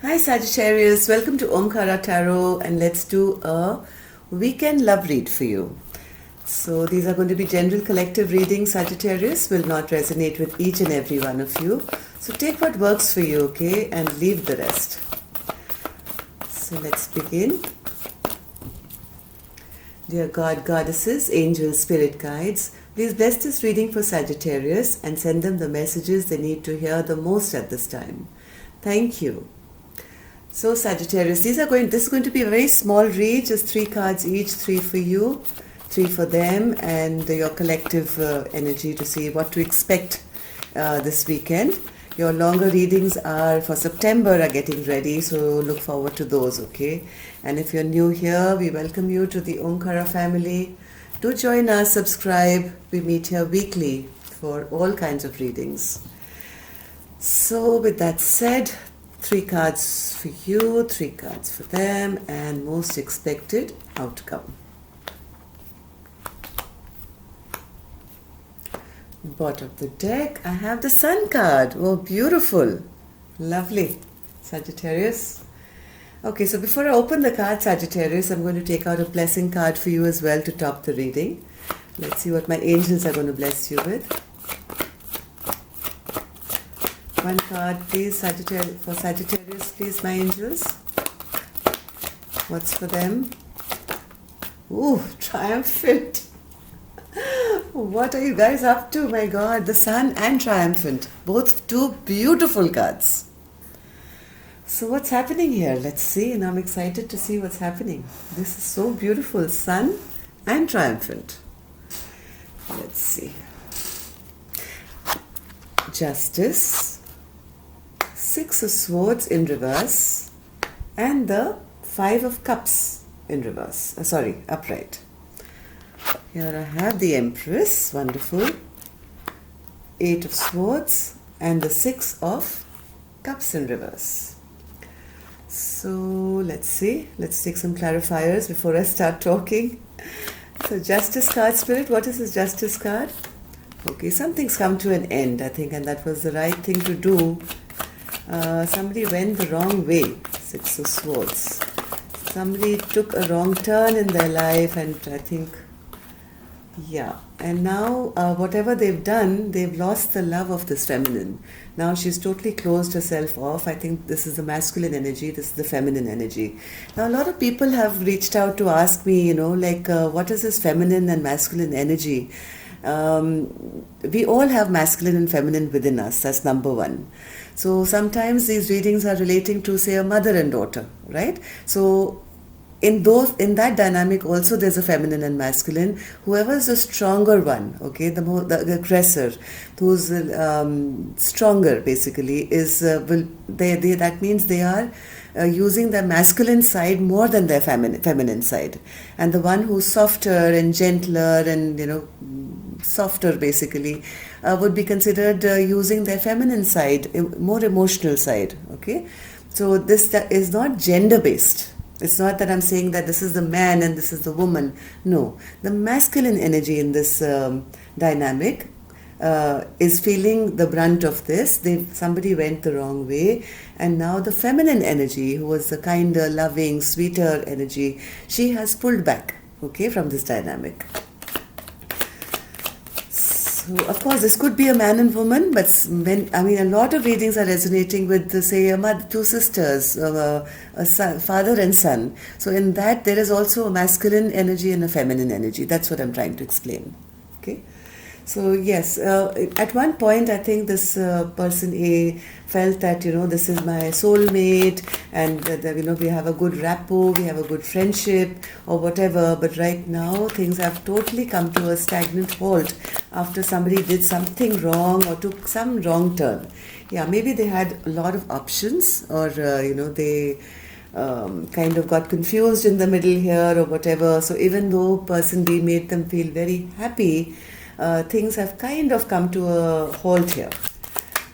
Hi Sagittarius, welcome to Omkara Tarot, and let's do a weekend love read for you. So these are going to be general collective readings. Sagittarius will not resonate with each and every one of you. So take what works for you, okay, and leave the rest. So let's begin. Dear God, Goddesses, Angels, Spirit Guides, please bless this reading for Sagittarius and send them the messages they need to hear the most at this time. Thank you. So Sagittarius, this is going to be a very small read, just 3 cards each, 3 for you, 3 for them, and your collective energy to see what to expect this weekend. Your longer readings are for September are getting ready, so look forward to those, okay? And if you're new here, we welcome you to the Omkara family. Do join us, subscribe. We meet here weekly for all kinds of readings. So with that said, 3 cards for you, 3 cards for them, and most expected outcome. Bottom of the deck, I have the Sun card. Oh, beautiful. Lovely. Sagittarius. Okay, so before I open the card, Sagittarius, I'm going to take out a blessing card for you as well to top the reading. Let's see what my angels are going to bless you with. 1 card, please, for Sagittarius, please, my angels. What's for them? Ooh, Triumphant. What are you guys up to? My God, the Sun and Triumphant. Both 2 beautiful cards. So what's happening here? Let's see, and I'm excited to see what's happening. This is so beautiful. Sun and Triumphant. Let's see. Justice. 6 of Swords in reverse, and the 5 of Cups in reverse. Upright. Here I have the Empress, wonderful. 8 of Swords, and the 6 of Cups in reverse. So let's see. Let's take some clarifiers before I start talking. So Justice card, Spirit, what is this Justice card? Okay, something's come to an end, I think, and that was the right thing to do. Somebody went the wrong way. 6 of Swords. Somebody took a wrong turn in their life, and I think, yeah. And now, whatever they've done, they've lost the love of this feminine. Now she's totally closed herself off. I think this is the masculine energy, this is the feminine energy. Now, a lot of people have reached out to ask me, what is this feminine and masculine energy? We all have masculine and feminine within us. That's number 1. So sometimes these readings are relating to, say, a mother and daughter, right? So in that dynamic also there's a feminine and masculine. Whoever is the stronger one, okay, the aggressor, who's stronger basically is that means they are using their masculine side more than their feminine side, and the one who's softer and gentler and softer basically would be considered using their feminine side, more emotional side, okay? So this is not gender based. It's not that I'm saying that this is the man and this is the woman. No, the masculine energy in this dynamic is feeling the brunt of this. Somebody went the wrong way, and now the feminine energy, who was the kinder, loving, sweeter energy, she has pulled back, okay, from this dynamic. So, of course, this could be a man and woman, but a lot of readings are resonating with, say, 2 sisters, father and son. So in that, there is also a masculine energy and a feminine energy. That's what I'm trying to explain. Okay. So yes, at one point I think this person A felt that this is my soulmate, and we have a good rapport, we have a good friendship or whatever. But right now things have totally come to a stagnant halt after somebody did something wrong or took some wrong turn. Yeah, maybe they had a lot of options, or they kind of got confused in the middle here or whatever. So even though person B made them feel very happy, things have kind of come to a halt here.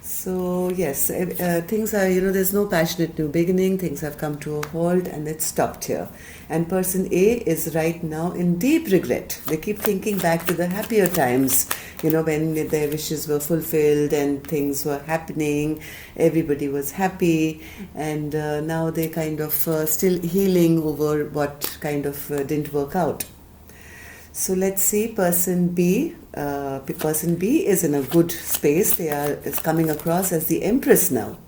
So So yes, things are, there's no passionate new beginning. Things have come to a halt and it's stopped here. And person A is right now in deep regret. They keep thinking back to the happier times, when their wishes were fulfilled and things were happening, everybody was happy, and now they kind of still healing over what kind of didn't work out. So let's see, person B. Person B is in a good space. Is coming across as the Empress now.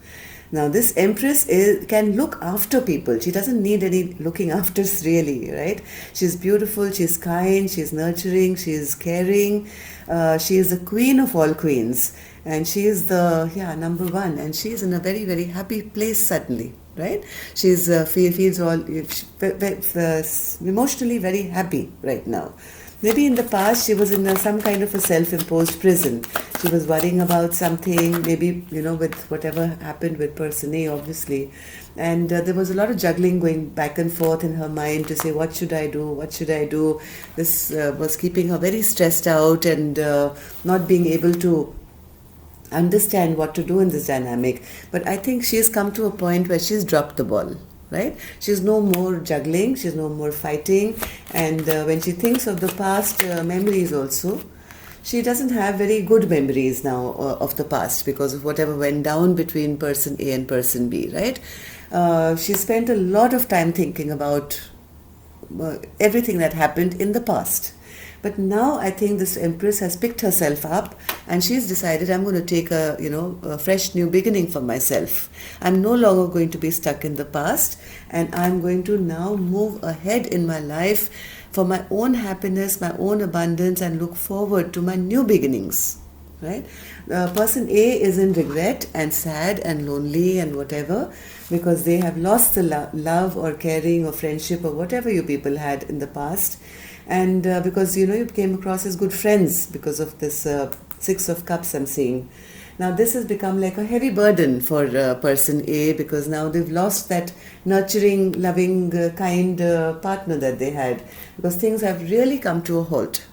Now this Empress can look after people. She doesn't need any looking afters really, right? She's beautiful, she's kind, she's nurturing, she's caring. She is the queen of all queens. And she is the number one. And she is in a very, very happy place suddenly, right? She's feels all emotionally very happy right now. Maybe in the past she was in some kind of a self-imposed prison. She was worrying about something, maybe, with whatever happened with person A, obviously. And there was a lot of juggling going back and forth in her mind to say, what should I do? What should I do? This was keeping her very stressed out and not being able to understand what to do in this dynamic. But I think she's come to a point where she's dropped the ball. Right? She's no more juggling, she's no more fighting, and when she thinks of the past memories also, she doesn't have very good memories now of the past because of whatever went down between person A and person B, right? She spent a lot of time thinking about everything that happened in the past. But now I think this Empress has picked herself up and she's decided, I'm going to take a fresh new beginning for myself. I'm no longer going to be stuck in the past, and I'm going to now move ahead in my life for my own happiness, my own abundance, and look forward to my new beginnings. Right? Person A is in regret and sad and lonely and whatever because they have lost the love or caring or friendship or whatever you people had in the past. And because you came across as good friends because of this Six of Cups I'm seeing. Now this has become like a heavy burden for person A because now they've lost that nurturing, loving, kind partner that they had because things have really come to a halt.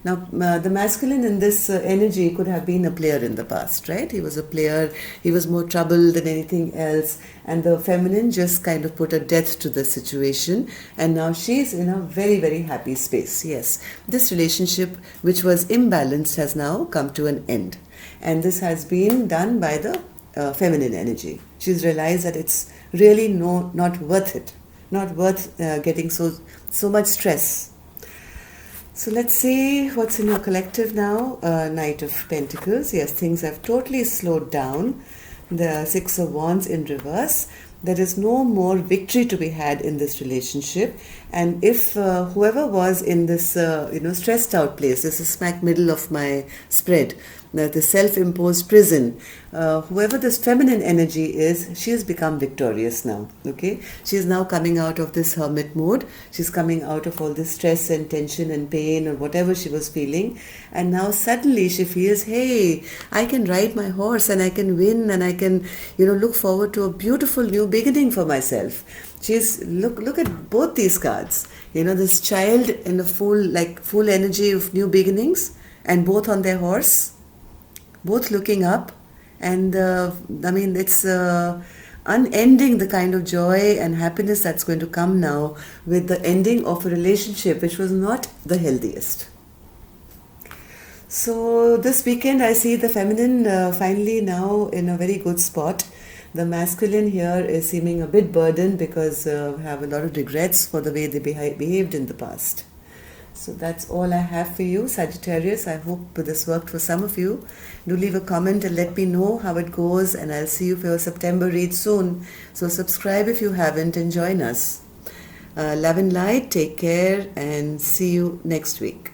Now, the masculine in this energy could have been a player in the past, right? He was a player, he was more troubled than anything else, and the feminine just kind of put a death to the situation, and now she's in a very, very happy space. Yes, this relationship, which was imbalanced, has now come to an end, and this has been done by the feminine energy. She's realized that it's really not worth it, not worth getting so much stress. So let's see what's in your collective now. Knight of Pentacles. Yes, things have totally slowed down. The Six of Wands in reverse. There is no more victory to be had in this relationship. And if whoever was in this, stressed out place, this is smack middle of my spread, the self-imposed prison, whoever this feminine energy is, she has become victorious now. Okay, she is now coming out of this hermit mode. She's coming out of all this stress and tension and pain or whatever she was feeling, and now suddenly she feels, hey, I can ride my horse and I can win and I can, look forward to a beautiful new beginning for myself. She's look at both these cards. This child in the full energy of new beginnings, and both on their horse, both looking up, and it's unending the kind of joy and happiness that's going to come now with the ending of a relationship which was not the healthiest. So this weekend I see the feminine finally now in a very good spot. The masculine here is seeming a bit burdened because have a lot of regrets for the way they behaved in the past. So that's all I have for you, Sagittarius. I hope this worked for some of you. Do leave a comment and let me know how it goes, and I'll see you for your September read soon. So subscribe if you haven't and join us. Love and light, take care, and see you next week.